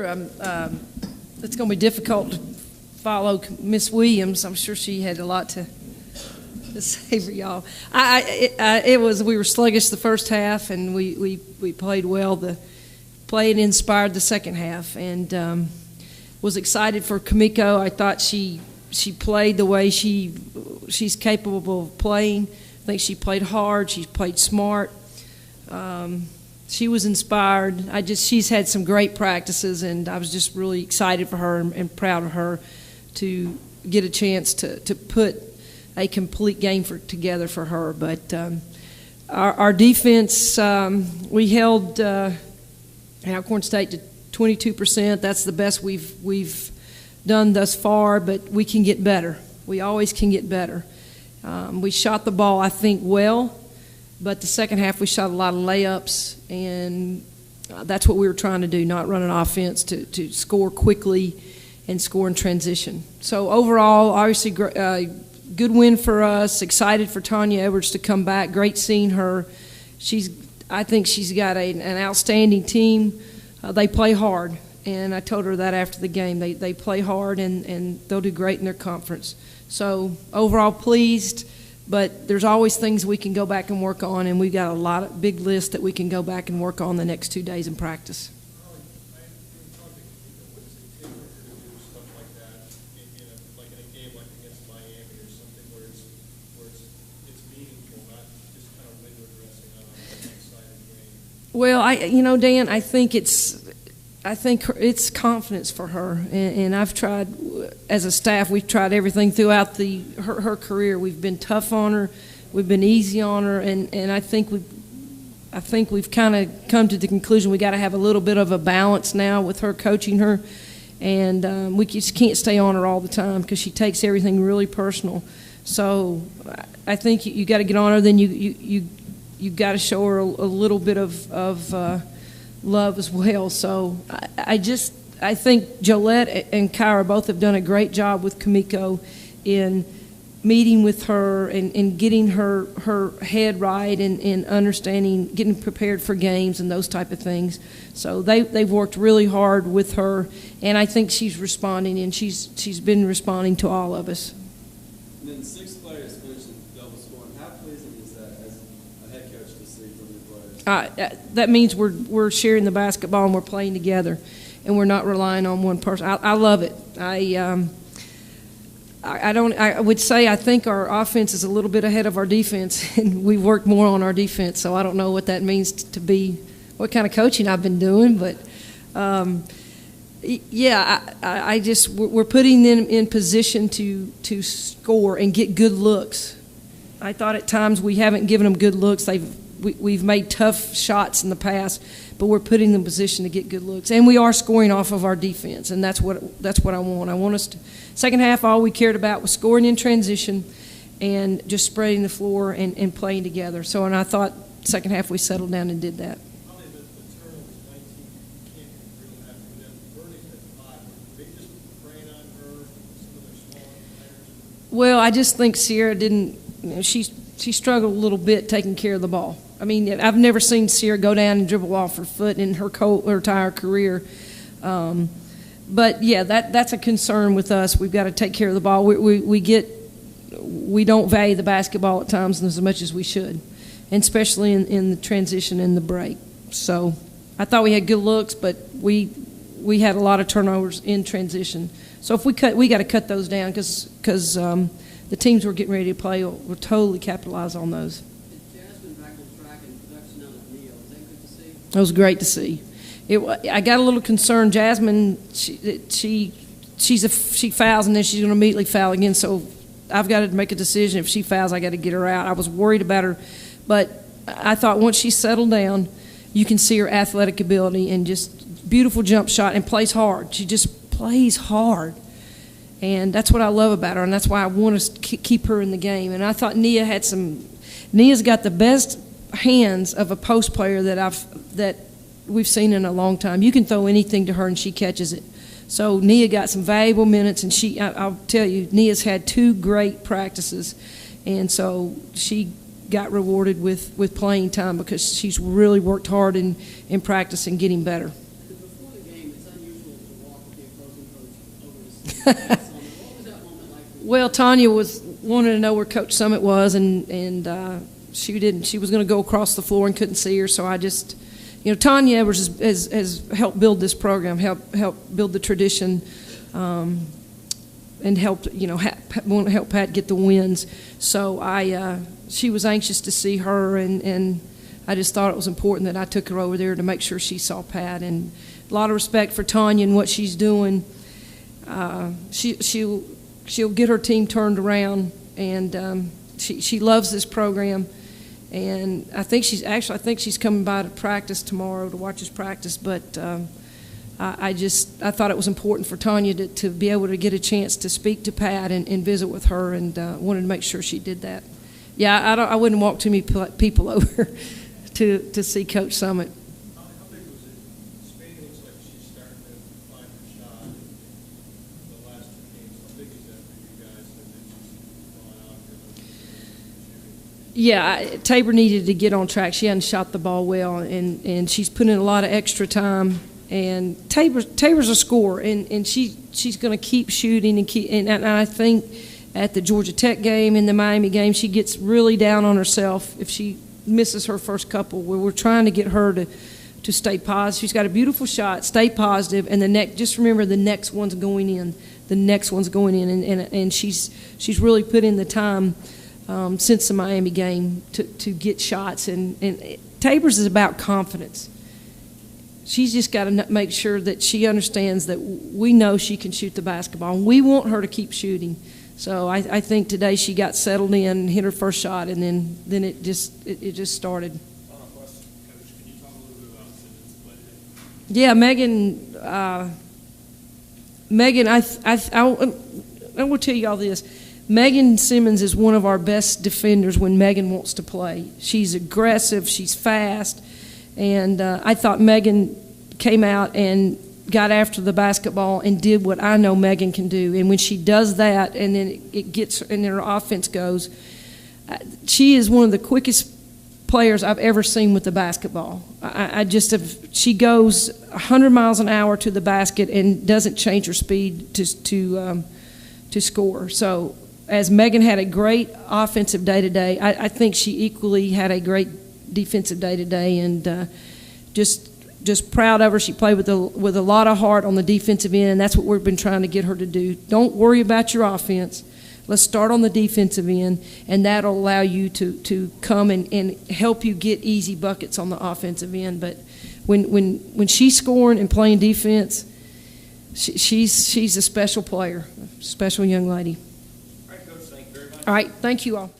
it's going to be difficult to follow Miss Williams. I'm sure she had a lot to say for y'all. We were sluggish the first half, and we played well. The play inspired the second half, and was excited for Kamiko. I thought she played the way she's capable of playing. I think she played hard. She played smart. She was inspired. She's had some great practices, and I was just really excited for her and proud of her to get a chance to put a complete game together for her. But our defense, we held Alcorn State to 22%. That's the best we've done thus far, but we can get better. We always can get better. We shot the ball, I think, well, but the second half we shot a lot of layups, and that's what we were trying to do, not run an offense to score quickly and score in transition. So overall, obviously, good win for us. Excited for Tanya Edwards to come back. Great seeing her. I think she's got an outstanding team. They play hard, and I told her that after the game. They play hard, and they'll do great in their conference. So overall pleased, but there's always things we can go back and work on, and we've got a lot of big list that we can go back and work on the next 2 days in practice. Well, Dan, I think it's confidence for her, and I've tried, as a staff, we've tried everything throughout her career. We've been tough on her, we've been easy on her, and I think we've kind of come to the conclusion we got to have a little bit of a balance now with her coaching her, and we just can't stay on her all the time because she takes everything really personal. So I think you got to get on her, then you got to show her a little bit of love as well. So I think Jolette and Kyra both have done a great job with Kamiko in meeting with her and getting her head right and understanding, getting prepared for games and those type of things. So they've worked really hard with her, and I think she's responding, and she's been responding to all of us. And then 6 players finished in double scoring. How pleasing is that as a head coach to see from your players? That means we're sharing the basketball and we're playing together, and we're not relying on one person. I love it. I would say I think our offense is a little bit ahead of our defense, and we've worked more on our defense. So I don't know what that means to be, what kind of coaching I've been doing, but we're putting them in position to score and get good looks. I thought at times we haven't given them good looks. We've made tough shots in the past, but we're putting them in position to get good looks, and we are scoring off of our defense, and that's what I want. I want us to. Second half, all we cared about was scoring in transition and just spreading the floor and playing together. So, and I thought second half we settled down and did that. Well, I just think Sierra didn't. She struggled a little bit taking care of the ball. I mean, I've never seen Sierra go down and dribble off her foot in her entire career. But yeah, that's a concern with us. We've got to take care of the ball. We don't value the basketball at times as much as we should, and especially in the transition and the break. So I thought we had good looks, but we had a lot of turnovers in transition. So if we got to cut those down because the teams we're getting ready to play will totally capitalize on those. Jasmine back on track and production out of Neil. Was that good to see? It was great to see. I got a little concerned. Jasmine, she fouls and then she's going to immediately foul again. So I've got to make a decision. If she fouls, I got to get her out. I was worried about her, but I thought once she settled down, you can see her athletic ability and just beautiful jump shot and plays hard. She just plays hard. And that's what I love about her, and that's why I want us to keep her in the game. And I thought Nia's got the best hands of a post player that we've seen in a long time. You can throw anything to her and she catches it. So Nia got some valuable minutes, and I'll tell you, Nia's had 2 great practices, and so she got rewarded with playing time because she's really worked hard in practice and getting better. Before the game, it's unusual What was that moment like for you? Well, Tanya wanted to know where Coach Summit was, and she didn't. She was going to go across the floor and couldn't see her, so I just, Tanya Edwards has helped build this program, helped build the tradition, and helped want to help Pat get the wins. So she was anxious to see her, and I just thought it was important that I took her over there to make sure she saw Pat, and a lot of respect for Tanya and what she's doing. She'll get her team turned around, and she loves this program. And I think she's coming by to practice tomorrow to watch us practice. But I thought it was important for Tanya to be able to get a chance to speak to Pat and visit with her, and wanted to make sure she did that. Yeah, I wouldn't walk too many people over to see Coach Summit. How big was it? Spain looks like she's starting to find her shot in the last two games. How big is that for you guys? And then she's going out here. Yeah, Tabor needed to get on track. She hadn't shot the ball well, and she's put in a lot of extra time. And Tabor's a scorer, and she's going to keep shooting and I think at the Georgia Tech game and the Miami game, she gets really down on herself if she misses her first couple. Where we're trying to get her to stay positive. She's got a beautiful shot. Stay positive, and just remember the next one's going in. The next one's going in, and she's really put in the time since the Miami game to get shots. And Tabor's is about confidence. She's just got to make sure that she understands that we know she can shoot the basketball, and we want her to keep shooting. So I think today she got settled in and hit her first shot, and then it just started. Final question, Coach. Can you talk a little bit about Simmons' play today? Yeah, Megan, I will tell you all this. Megan Simmons is one of our best defenders when Megan wants to play. She's aggressive, she's fast, and I thought Megan came out and got after the basketball and did what I know Megan can do. And when she does that, and then it gets, and then her offense goes, she is one of the quickest players I've ever seen with the basketball. She goes 100 miles an hour to the basket and doesn't change her speed to score. So as Megan had a great offensive day today, I think she equally had a great defensive day today, and just proud of her. She played with a lot of heart on the defensive end, and that's what we've been trying to get her to do. Don't worry about your offense. Let's start on the defensive end, and that'll allow you to come and help you get easy buckets on the offensive end. But when she's scoring and playing defense, she's a special player, a special young lady. All right, Coach. Thank you very much. All right, thank you all.